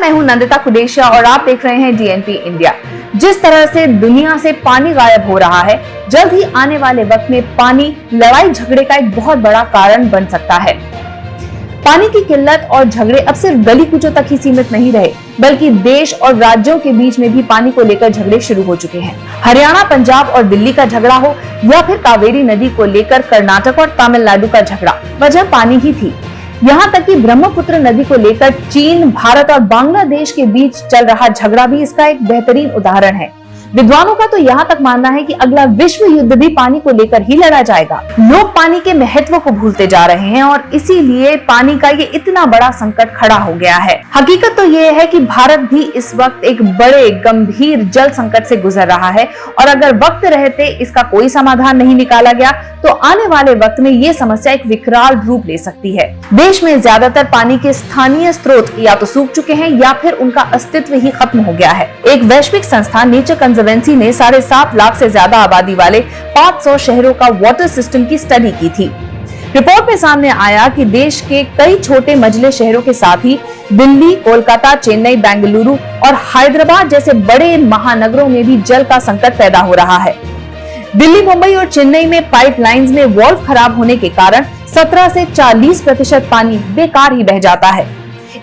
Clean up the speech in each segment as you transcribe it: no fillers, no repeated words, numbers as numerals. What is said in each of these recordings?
मैं हूं नंदिता कुडेशिया और आप देख रहे हैं डीएनपी इंडिया। जिस तरह से दुनिया से पानी गायब हो रहा है, जल्द ही आने वाले वक्त में पानी लड़ाई झगड़े का एक बहुत बड़ा कारण बन सकता है। पानी की किल्लत और झगड़े अब सिर्फ गली कूचों तक ही सीमित नहीं रहे, बल्कि देश और राज्यों के बीच में भी पानी को लेकर झगड़े शुरू हो चुके हैं। हरियाणा, पंजाब और दिल्ली का झगड़ा हो या फिर कावेरी नदी को लेकर कर्नाटक और तमिलनाडु का झगड़ा, वजह पानी ही थी। यहाँ तक कि ब्रह्मपुत्र नदी को लेकर चीन, भारत और बांग्लादेश के बीच चल रहा झगड़ा भी इसका एक बेहतरीन उदाहरण है। विद्वानों का तो यहाँ तक मानना है कि अगला विश्व युद्ध भी पानी को लेकर ही लड़ा जाएगा। लोग पानी के महत्व को भूलते जा रहे हैं और इसीलिए पानी का ये इतना बड़ा संकट खड़ा हो गया है। हकीकत तो ये है कि भारत भी इस वक्त एक बड़े गंभीर जल संकट से गुजर रहा है और अगर वक्त रहते इसका कोई समाधान नहीं निकाला गया तो आने वाले वक्त में ये समस्या एक विकराल रूप ले सकती है। देश में ज्यादातर पानी के स्थानीय स्रोत या तो सूख चुके हैं या फिर उनका अस्तित्व ही खत्म हो गया है। एक वैश्विक संस्थान नेचर कंजर्वेंसी ने 7.5 लाख से ज्यादा आबादी वाले 500 शहरों का वाटर सिस्टम की स्टडी की थी। रिपोर्ट में सामने आया कि देश के कई छोटे मझले शहरों के साथ ही दिल्ली, कोलकाता, चेन्नई, बेंगलुरु और हैदराबाद जैसे बड़े महानगरों में भी जल का संकट पैदा हो रहा है। दिल्ली, मुंबई और चेन्नई में पाइपलाइंस में वाल्व खराब होने के कारण 17 से 40% पानी बेकार ही बह जाता है।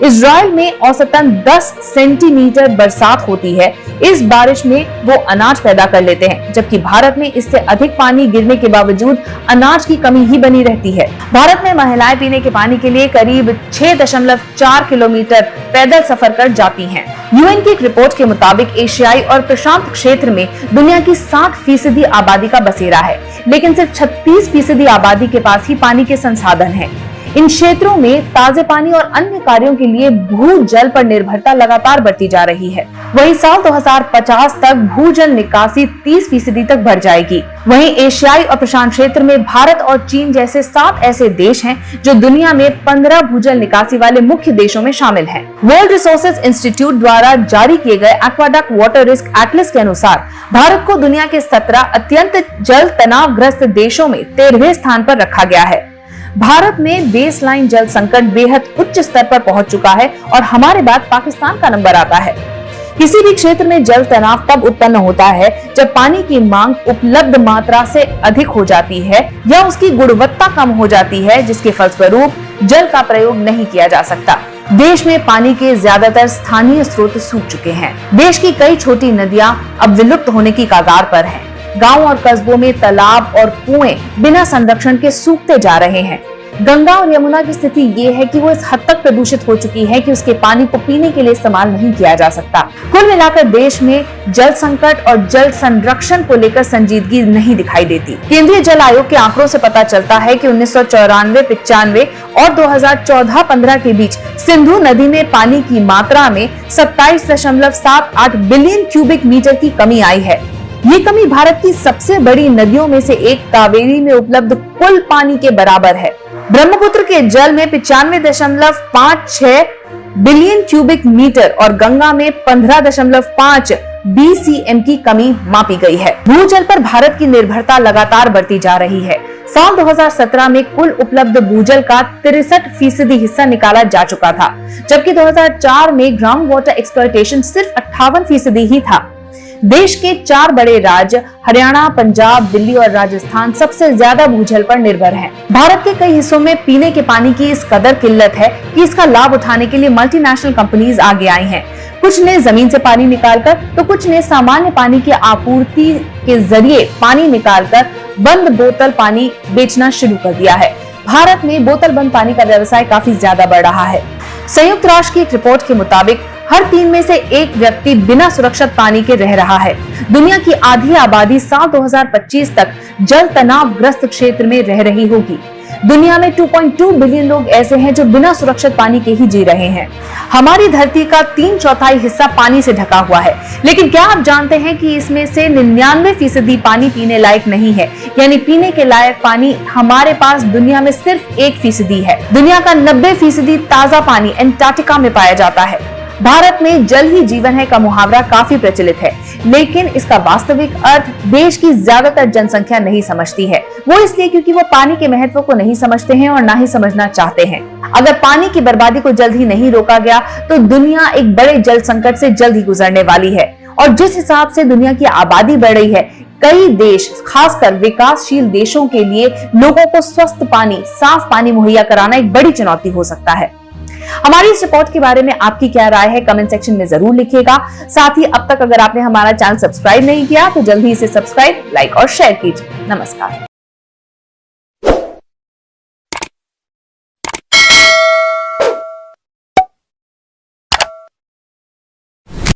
इजराइल में औसतन 10 सेंटीमीटर बरसात होती है। इस बारिश में वो अनाज पैदा कर लेते हैं, जबकि भारत में इससे अधिक पानी गिरने के बावजूद अनाज की कमी ही बनी रहती है। भारत में महिलाएं पीने के पानी के लिए करीब 6.4 किलोमीटर पैदल सफर कर जाती हैं। यूएन की एक रिपोर्ट के मुताबिक एशियाई और प्रशांत क्षेत्र में दुनिया की 60% आबादी का बसेरा है, लेकिन सिर्फ 36% आबादी के पास ही पानी के संसाधन हैं। इन क्षेत्रों में ताजे पानी और अन्य कार्यों के लिए भूजल पर निर्भरता लगातार बढ़ती जा रही है। वहीं साल 2050 तक भूजल निकासी 30% तक बढ़ जाएगी। वहीं एशियाई और प्रशांत क्षेत्र में भारत और चीन जैसे 7 ऐसे देश हैं जो दुनिया में 15 भूजल निकासी वाले मुख्य देशों में शामिल हैं। वर्ल्ड रिसोर्सेज इंस्टीट्यूट द्वारा जारी किए गए एक्वाडक्ट वाटर रिस्क एटलस के अनुसार भारत को दुनिया के 17 अत्यंत जल तनावग्रस्त देशों में 13वें स्थान पर रखा गया है। भारत में बेसलाइन जल संकट बेहद उच्च स्तर पर पहुंच चुका है और हमारे बाद पाकिस्तान का नंबर आता है। किसी भी क्षेत्र में जल तनाव तब उत्पन्न होता है जब पानी की मांग उपलब्ध मात्रा से अधिक हो जाती है या उसकी गुणवत्ता कम हो जाती है, जिसके फलस्वरूप जल का प्रयोग नहीं किया जा सकता। देश में पानी के ज्यादातर स्थानीय स्रोत सूख चुके हैं। देश की कई छोटी नदियां अब विलुप्त होने की कगार पर हैं। गांव और कस्बों में तालाब और कुएं बिना संरक्षण के सूखते जा रहे हैं। गंगा और यमुना की स्थिति ये है कि वो इस हद तक प्रदूषित हो चुकी है कि उसके पानी को पीने के लिए इस्तेमाल नहीं किया जा सकता। कुल मिलाकर देश में जल संकट और जल संरक्षण को लेकर संजीदगी नहीं दिखाई देती। केंद्रीय जल आयोग के आंकड़ों से पता चलता है कि 1994-95 और 2014-15 के बीच सिंधु नदी में पानी की मात्रा में 27.78 बिलियन क्यूबिक मीटर की कमी आई है। ये कमी भारत की सबसे बड़ी नदियों में से एक कावेरी में उपलब्ध कुल पानी के बराबर है। ब्रह्मपुत्र के जल में 95.56 बिलियन क्यूबिक मीटर और गंगा में 15.5 BCM की कमी मापी गई है। भूजल पर भारत की निर्भरता लगातार बढ़ती जा रही है। साल 2017 में कुल उपलब्ध भूजल का 63% हिस्सा निकाला जा चुका था, जबकि 2004 में ग्राउंड वाटर एक्सप्लॉयटेशन सिर्फ 58% ही था। देश के 4 बड़े राज्य हरियाणा, पंजाब, दिल्ली और राजस्थान सबसे ज्यादा भूजल पर निर्भर हैं। भारत के कई हिस्सों में पीने के पानी की इस कदर किल्लत है कि इसका लाभ उठाने के लिए मल्टीनेशनल कंपनीज आगे आई हैं। कुछ ने जमीन से पानी निकालकर तो कुछ ने सामान्य पानी की आपूर्ति के जरिए पानी निकालकर बंद बोतल पानी बेचना शुरू कर दिया है। भारत में बोतल बंद पानी का व्यवसाय काफी ज्यादा बढ़ रहा है। संयुक्त राष्ट्र की एक रिपोर्ट के मुताबिक हर 3 में से एक व्यक्ति बिना सुरक्षित पानी के रह रहा है। दुनिया की आधी आबादी साल 2025 तक जल तनावग्रस्त क्षेत्र में रह रही होगी। दुनिया में 2.2 बिलियन लोग ऐसे हैं जो बिना सुरक्षित पानी के ही जी रहे हैं। हमारी धरती का 3/4 हिस्सा पानी से ढका हुआ है, लेकिन क्या आप जानते हैं कि इसमें से 99% पानी पीने लायक नहीं है, यानी पीने के लायक पानी हमारे पास दुनिया में सिर्फ 1% है। दुनिया का 90% ताजा पानी अंटार्कटिका में पाया जाता है। भारत में जल ही जीवन है का मुहावरा काफी प्रचलित है, लेकिन इसका वास्तविक अर्थ देश की ज्यादातर जनसंख्या नहीं समझती है। वो इसलिए क्योंकि वो पानी के महत्व को नहीं समझते हैं और ना ही समझना चाहते हैं। अगर पानी की बर्बादी को जल्द ही नहीं रोका गया तो दुनिया एक बड़े जल संकट से जल्द ही गुजरने वाली है। और जिस हिसाब से दुनिया की आबादी बढ़ रही है, कई देश, खासकर विकासशील देशों के लिए लोगों को स्वस्थ पानी, साफ पानी मुहैया कराना एक बड़ी चुनौती हो सकता है। हमारी इस रिपोर्ट के बारे में आपकी क्या राय है, कमेंट सेक्शन में जरूर लिखिएगा। साथ ही अब तक अगर आपने हमारा चैनल सब्सक्राइब नहीं किया तो जल्दी इसे सब्सक्राइब, लाइक और शेयर कीजिए। नमस्कार।